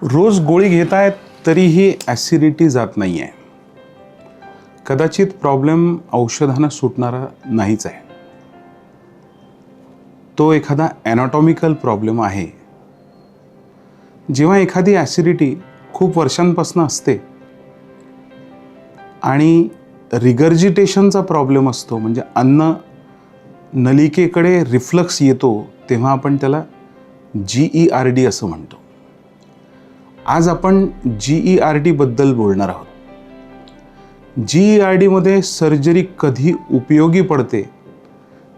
रोज गोळी घेतायत तरीही ॲसिडिटी जात नाही आहे. कदाचित प्रॉब्लेम औषधानं सुटणारा नाहीच आहे. तो एखादा ॲनाटॉमिकल प्रॉब्लेम आहे. जेव्हा एखादी ॲसिडिटी खूप वर्षांपासून असते आणि रिगर्जिटेशनचा प्रॉब्लेम असतो, म्हणजे अन्न नलिकेकडे रिफ्लक्स येतो, तेव्हा आपण त्याला GERD असं म्हणतो. आज आपण GERD बद्दल बोलणार आहोत. GERD मध्ये सर्जरी कधी उपयोगी पडते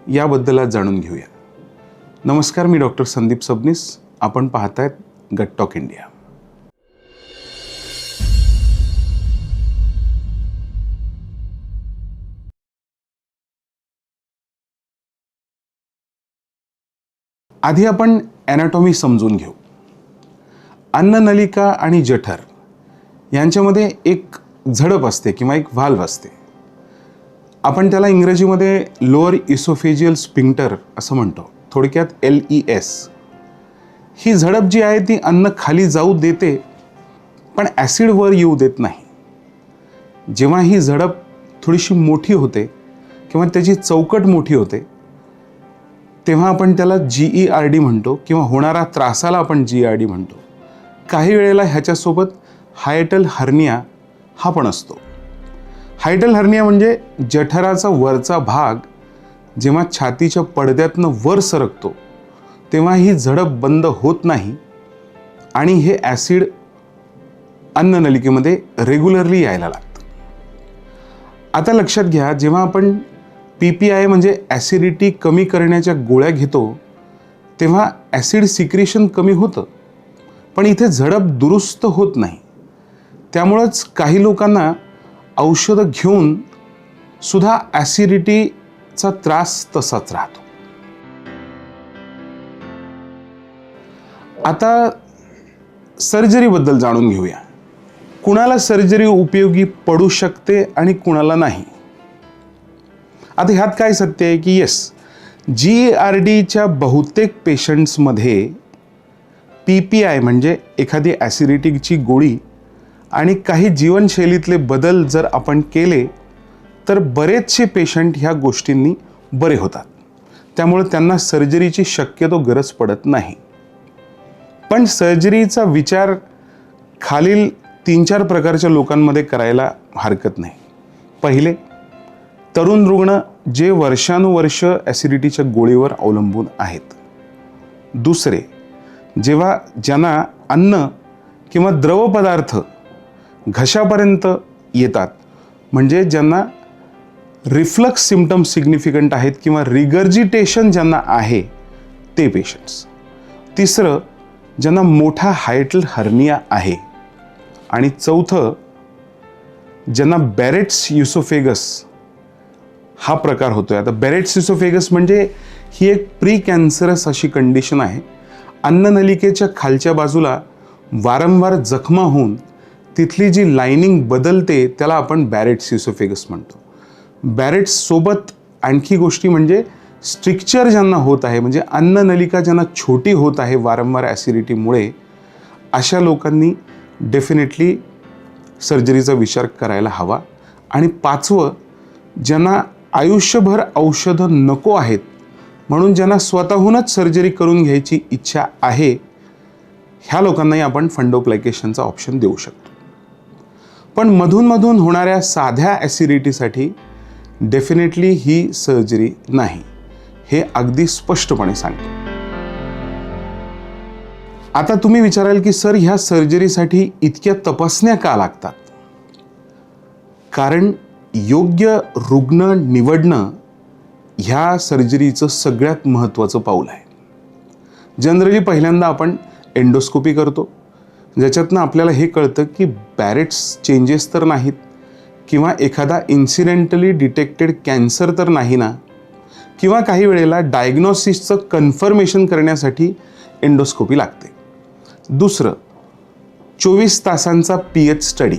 याबद्दल आज जाणून घेऊया. नमस्कार, मी डॉक्टर संदीप सबनीस. आपण पाहतायत गट टॉक इंडिया. आधी आपण ॲनाटॉमी समजून घेऊ. अन्ननलिका आणि जठर यांच्यामध्ये एक झडप असते किंवा एक व्हाल्व असते. आपण त्याला इंग्रजीमध्ये लोअर इसोफेजियल स्फिंक्टर असं म्हणतो, थोडक्यात LES. ही झडप जी आहे ती अन्न खाली जाऊ देते, पण ॲसिड वर येऊ देत नाही. जेव्हा ही झडप थोडीशी मोठी होते किंवा त्याची चौकट मोठी होते, तेव्हा आपण त्याला GERD म्हणतो किंवा होणारा त्रासाला आपण GERD म्हणतो. काही वेळेला ह्याच्यासोबत हायटल हर्निया हा पण असतो. हायटल हर्निया म्हणजे जठराचा वरचा भाग जेव्हा छातीच्या पडद्यातनं वर सरकतो, तेव्हा ही झडप बंद होत नाही आणि हे ॲसिड अन्ननलिकेमध्ये रेग्युलरली यायला लागतं. आता लक्षात घ्या, जेव्हा आपण PPI म्हणजे ॲसिडिटी कमी करण्याच्या गोळ्या घेतो, तेव्हा ॲसिड सिक्रेशन कमी होतं, पण इथे झडप दुरुस्त होत नाही. त्यामुळंच काही लोकांना औषधं घेऊन सुद्धा ॲसिडिटीचा त्रास तसाच राहतो. आता सर्जरीबद्दल जाणून घेऊया. कुणाला सर्जरी उपयोगी पडू शकते आणि कुणाला नाही. आता ह्यात काय सत्य आहे की GERDच्या बहुतेक पेशंट्समध्ये PPI म्हणजे एखादी ॲसिडिटीची गोळी आणि काही जीवनशैलीतले बदल जर आपण केले तर बरेचसे पेशंट ह्या गोष्टींनी बरे होतात. त्यामुळे त्यांना सर्जरीची शक्यतो गरज पडत नाही. पण सर्जरीचा विचार खालील 3-4 प्रकारच्या लोकांमध्ये करायला हरकत नाही. पहिले, तरुण रुग्ण जे वर्षानुवर्ष ॲसिडिटीच्या गोळीवर अवलंबून आहेत. दुसरे, ज्यांना अन्न किंवा द्रव पदार्थ घशापर्यंत येतात, म्हणजे ज्यांना रिफ्लक्स सिम्पटम्स सिग्निफिकंट आहेत किंवा रिगर्जिटेशन ज्यांना आहे ते पेशंट्स. तिसरं, ज्यांना मोठा हायटल हर्निया आहे. आणि चौथं, ज्यांना बॅरेट्स युसोफेगस हा प्रकार होतोय. आता बॅरेट्स युसोफेगस म्हणजे ही एक प्री कॅन्सरस अशी कंडिशन आहे. अन्ननलिकेच्या खालच्या बाजूला वारंवार जखमा होऊन तिथली जी लायनिंग बदलते, त्याला आपण बॅरेट्स युसोफेगस म्हणतो. बॅरेट्स सोबत आणखी गोष्टी म्हणजे स्ट्रिक्चर ज्यांना होत आहे, म्हणजे अन्ननलिका ज्यांना छोटी होत आहे वारंवार ॲसिडिटीमुळे, अशा लोकांनी डेफिनेटली सर्जरीचा विचार करायला हवा. आणि पाचवं, ज्यांना आयुष्यभर औषधं नको आहेत, म्हणून ज्यांना स्वतःहूनच सर्जरी करून घ्यायची इच्छा आहे, ह्या लोकांनाही आपण फंडोप्लायकेशनचा ऑप्शन देऊ शकतो. पण मधून होणाऱ्या साध्या ॲसिडिटीसाठी डेफिनेटली ही सर्जरी नाही, हे अगदी स्पष्टपणे सांगतो. आता तुम्ही विचाराल की सर, ह्या सर्जरीसाठी इतक्या तपासण्या का लागतात? कारण योग्य रुग्ण निवडणं ह्या सर्जरीचं सगळ्यात महत्त्वाचं पाऊल आहे. जनरली पहिल्यांदा आपण एंडोस्कोपी करतो, ज्याच्यातनं आपल्याला हे कळतं की बॅरेट्स चेंजेस तर नाहीत किंवा एखादा इन्सिडेंटली डिटेक्टेड कॅन्सर तर नाही ना, किंवा काही वेळेला डायग्नोसिसचं कन्फर्मेशन करण्यासाठी एंडोस्कोपी लागते. दुसरं, 24 तासांचा PH स्टडी.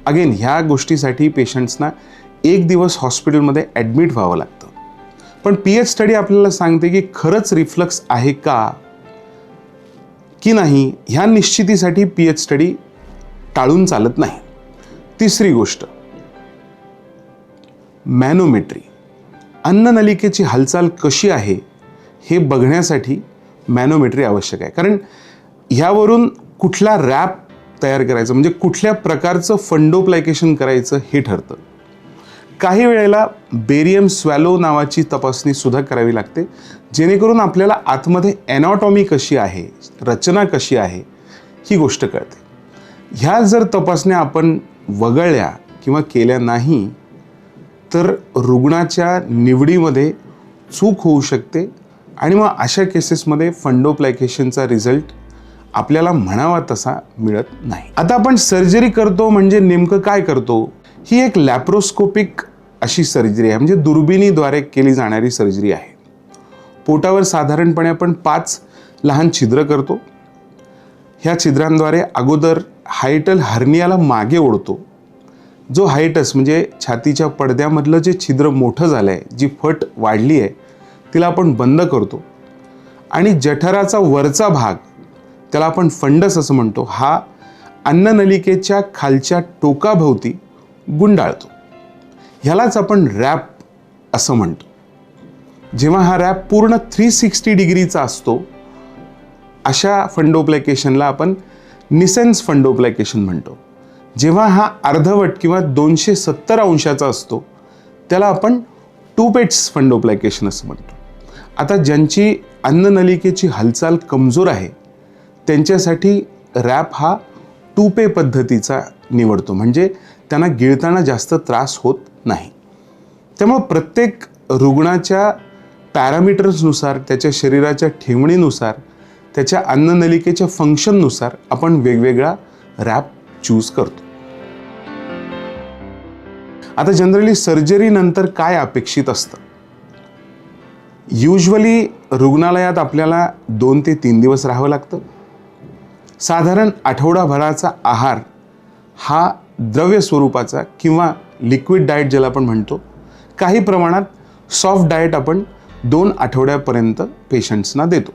अगेन ह्या गोष्टीसाठी पेशंट्सना 1 दिवस हॉस्पिटलमध्ये ॲडमिट व्हावं लागतं. पण PH स्टडी आपल्याला सांगते की खरंच रिफ्लक्स आहे का, की नाही ह्या निश्चितीसाठी पीएच स्टडी टाळून चालत नाही. तिसरी गोष्ट, मॅनोमेट्री. अन्ननलिकेची हालचाल कशी आहे हे बघण्यासाठी मॅनोमेट्री आवश्यक आहे. कारण ह्यावरून कुठला रॅप तयार करायचं म्हणजे कुठल्या प्रकारचं फंडोप्लायकेशन करायचं हे ठरतं. काही वेळेला बेरियम स्वॅलो नावाची तपासणी सुद्धा करावी लागते, जेणेकरून आपल्याला आतमध्ये ॲनाटॉमी कशी आहे, रचना कशी आहे ही गोष्ट कळते. ह्या जर तपासण्या आपण वगळल्या किंवा केल्या नाही तर रुग्णाच्या निवडीमध्ये चूक होऊ शकते आणि मग अशा केसेसमध्ये फंडोप्लायकेशनचा रिझल्ट आपल्याला म्हणावा तसा मिळत नाही. आता आपण सर्जरी करतो म्हणजे नेमकं काय करतो? ही एक लॅप्रोस्कोपिक अशी सर्जरी आहे, म्हणजे दुर्बिणीद्वारे केली जाणारी सर्जरी आहे. पोटावर साधारणपणे आपण 5 लहान छिद्र करतो. ह्या छिद्रांद्वारे अगोदर हायटल हर्नियाला मागे ओढतो. जो हायटस म्हणजे छातीच्या पडद्यामधलं जे छिद्र मोठं झालं आहे, जी फट वाढली आहे, तिला आपण बंद करतो आणि जठराचा वरचा भाग, त्याला आपण फंडस असं म्हणतो, हा अन्ननलिकेच्या खालच्या टोकाभोवती गुंडाळतो. ह्यालाच आपण रॅप असं म्हणतो. जेव्हा हा रॅप पूर्ण 360 डिग्रीचा असतो अशा फंडोप्लायकेशनला आपण निसेन्स फंडोप्लायकेशन म्हणतो. जेव्हा हा अर्धवट किंवा 270 अंशाचा असतो त्याला आपण टूपेट्स फंडोप्लायकेशन असं म्हणतो. आता ज्यांची अन्ननलिकेची हालचाल कमजोर आहे त्यांच्यासाठी रॅप हा टूपे पद्धतीचा निवडतो, म्हणजे त्यांना गिळताना जास्त त्रास होत नाही. त्यामुळे प्रत्येक रुग्णाच्या पॅरामीटर्सनुसार, त्याच्या शरीराच्या ठेवणीनुसार, त्याच्या अन्ननलिकेच्या फंक्शननुसार आपण वेगवेगळा रॅप चूज करतो. आता जनरली सर्जरी नंतर काय अपेक्षित असतं? युजली रुग्णालयात आपल्याला 2 ते 3 दिवस राहावं लागतं. साधारण आठवडाभराचा आहार हा द्रव्य स्वरूपाचा किंवा लिक्विड डाएट ज्याला आपण म्हणतो, काही प्रमाणात सॉफ्ट डाएट आपण 2 आठवड्यापर्यंत पेशंट्सना देतो.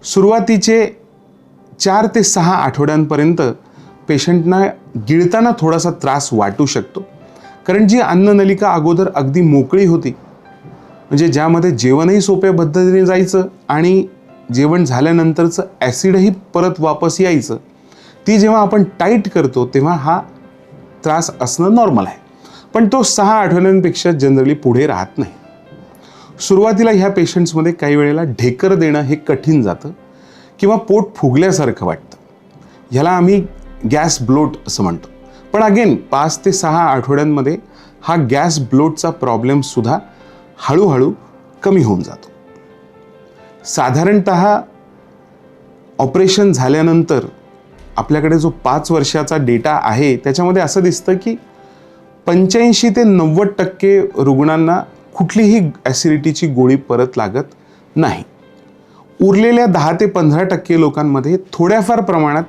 सुरुवातीचे 4 ते 6 आठवड्यांपर्यंत पेशंटना गिळताना थोडासा त्रास वाटू शकतो, कारण जी अन्ननलिका अगोदर अगदी मोकळी होती, म्हणजे ज्यामध्ये जेवणही सोप्या पद्धतीने जायचं आणि जेवण झाल्यानंतरचं ॲसिडही परत वापस यायचं, ती जेव्हा आपण टाईट करतो तेव्हा हा त्रास असणं नॉर्मल आहे. पण तो 6 आठवड्यांपेक्षा जनरली पुढे राहत नाही. सुरुवातीला ह्या पेशंट्समध्ये काही वेळेला ढेकर देणं हे कठीण जातं किंवा पोट फुगल्यासारखं वाटतं. ह्याला आम्ही गॅस ब्लोट असं म्हणतो. पण अगेन 5 ते 6 आठवड्यांमध्ये हा गॅस ब्लोटचा प्रॉब्लेमसुद्धा हळूहळू कमी होऊन जातो. साधारणतः ऑपरेशन झाल्यानंतर आपल्याकडे जो 5 वर्षाचा डेटा आहे त्याच्यामध्ये असं दिसतं की 85 ते 90% रुग्णांना कुठलीही ॲसिडिटीची गोळी परत लागत नाही. उरलेल्या 10 ते 15% लोकांमध्ये थोड्याफार प्रमाणात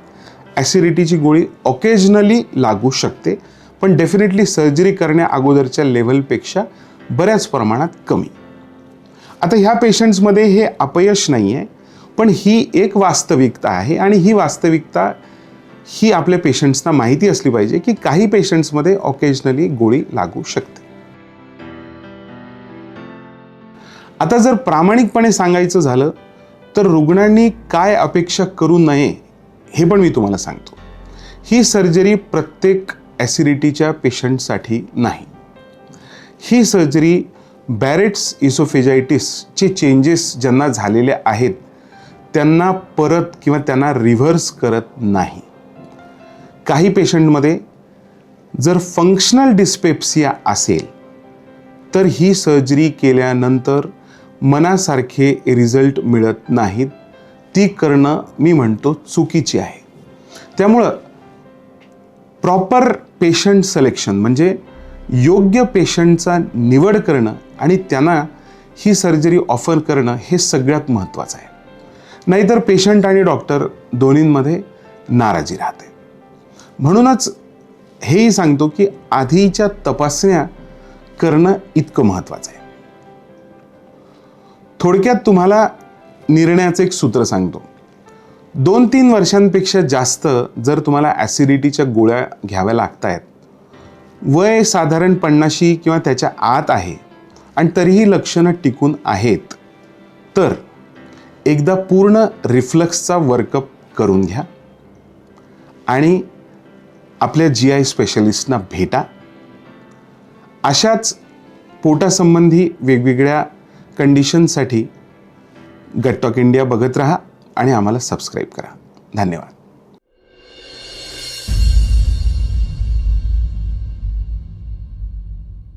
ॲसिडिटीची गोळी ऑकेजनली लागू शकते, पण डेफिनेटली सर्जरी करण्या अगोदरच्या लेव्हलपेक्षा बऱ्याच प्रमाणात कमी. आता ह्या पेशंट्समध्ये हे अपयश नाही आहे, पण ही एक वास्तविकता आहे आणि ही वास्तविकता ही आपल्या पेशंट्सना माहिती असली पाहिजे की काही पेशंट्समध्ये ऑकेजनली गोळी लागू शकते. आता जर प्रामाणिकपणे सांगायचं झालं तर रुग्णांनी काय अपेक्षा करू नये हे पण मी तुम्हाला सांगतो. ही सर्जरी प्रत्येक ॲसिडिटीच्या पेशंटसाठी नाही. ही सर्जरी बॅरेट्स इसोफेजायटिसचे चेंजेस ज्यांना झालेले आहेत त्यांना परत किंवा त्यांना रिव्हर्स करत नाही. काही पेशंटमध्ये जर फंक्शनल डिस्पेप्सिया असेल तर ही सर्जरी केल्यानंतर मनासारखे रिझल्ट मिळत नाहीत. ती करणं मी म्हणतो चुकीची आहे. त्यामुळं प्रॉपर पेशंट सिलेक्शन म्हणजे योग्य पेशंटचा निवड करणं आणि त्यांना ही सर्जरी ऑफर करणं हे सगळ्यात महत्त्वाचं आहे. नाहीतर पेशंट आणि डॉक्टर दोन्हींमध्ये नाराजी राहते. म्हणूनच हेही सांगतो की आधीच्या तपासण्या करणं इतकं महत्त्वाचं आहे. थोडक्यात तुम्हाला निर्णयाचं एक सूत्र सांगतो. 2-3 वर्षांपेक्षा जास्त जर तुम्हाला ॲसिडिटीच्या गोळ्या घ्याव्या लागत आहेत, वय साधारण 50 किंवा त्याच्या आत आहे आणि तरीही लक्षणं टिकून आहेत, तर एकदा पूर्ण रिफ्लक्सचा वर्कअप करून घ्या आणि आपल्या GI स्पेशलिस्टना भेटा. अशाच पोटासंबंधी वेगवेगळ्या कंडिशनसाठी गट टॉक इंडिया बघत राहा आणि आम्हाला सबस्क्राईब करा. धन्यवाद.